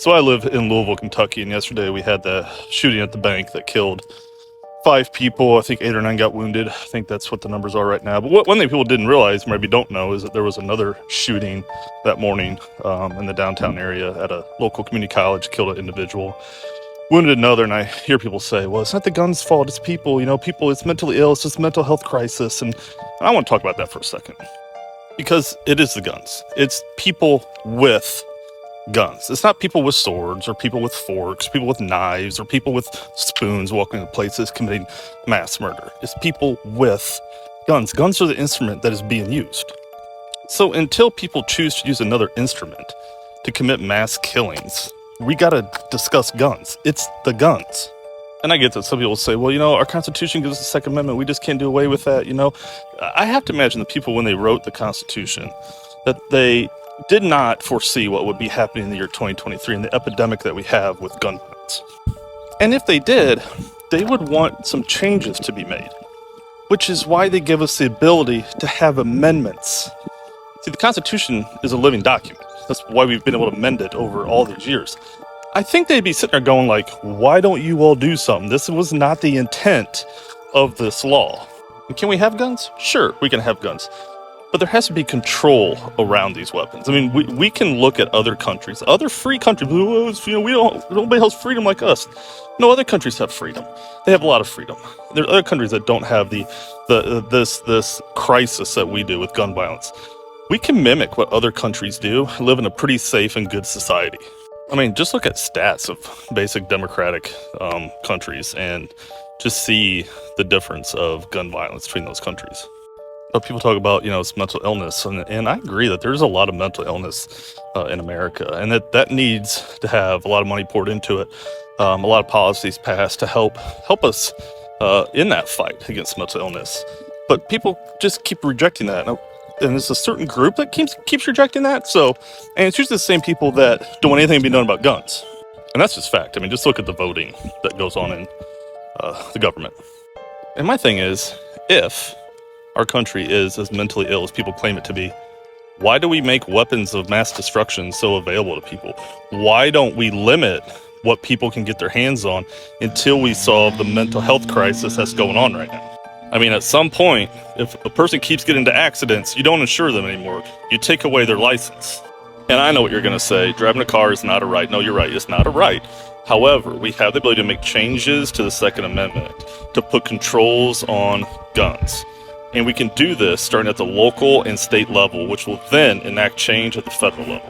So I live in Louisville, Kentucky, and yesterday we had the shooting at the bank that killed 5 people. I think 8 or 9 got wounded. I think that's what the numbers are right now. But one thing people didn't realize, maybe don't know, is that there was another shooting that morning in the downtown area at a local community college, killed an individual, wounded another. And I hear people say, well, it's not the gun's fault, it's people, people, it's mentally ill, it's just a mental health crisis. And I want to talk about that for a second, because it is the guns. It's people with guns. It's not people with swords or people with forks, people with knives or people with spoons walking into places committing mass murder. It's people with guns. Guns are the instrument that is being used. So until people choose to use another instrument to commit mass killings, we gotta discuss guns. It's the guns. And I get that some people say, well, our Constitution gives us the Second Amendment. We just can't do away with that. I have to imagine the people, when they wrote the Constitution, that they did not foresee what would be happening in the year 2023 and the epidemic that we have with gun violence. And if they did, they would want some changes to be made, which is why they give us the ability to have amendments. See, the Constitution is a living document. That's why we've been able to amend it over all these years. I think they'd be sitting there going like, why don't you all do something? This was not the intent of this law. And can we have guns? Sure, we can have guns. But there has to be control around these weapons. I mean, we can look at other countries, other free countries. Nobody has freedom like us. No, other countries have freedom. They have a lot of freedom. There are other countries that don't have this crisis that we do with gun violence. We can mimic what other countries do, live in a pretty safe and good society. I mean, just look at stats of basic democratic countries and just see the difference of gun violence between those countries. People talk about, it's mental illness, and I agree that there's a lot of mental illness in America, and that needs to have a lot of money poured into it, a lot of policies passed to help us in that fight against mental illness. But people just keep rejecting that, and there's a certain group that keeps rejecting that. And it's usually the same people that don't want anything to be done about guns, and that's just fact. I mean, just look at the voting that goes on in the government. And my thing is, if our country is as mentally ill as people claim it to be, why do we make weapons of mass destruction so available to people? Why don't we limit what people can get their hands on until we solve the mental health crisis that's going on right now? I mean, at some point, if a person keeps getting into accidents, you don't insure them anymore. You take away their license. And I know what you're going to say. Driving a car is not a right. No, you're right. It's not a right. However, we have the ability to make changes to the Second Amendment to put controls on guns. And we can do this starting at the local and state level, which will then enact change at the federal level.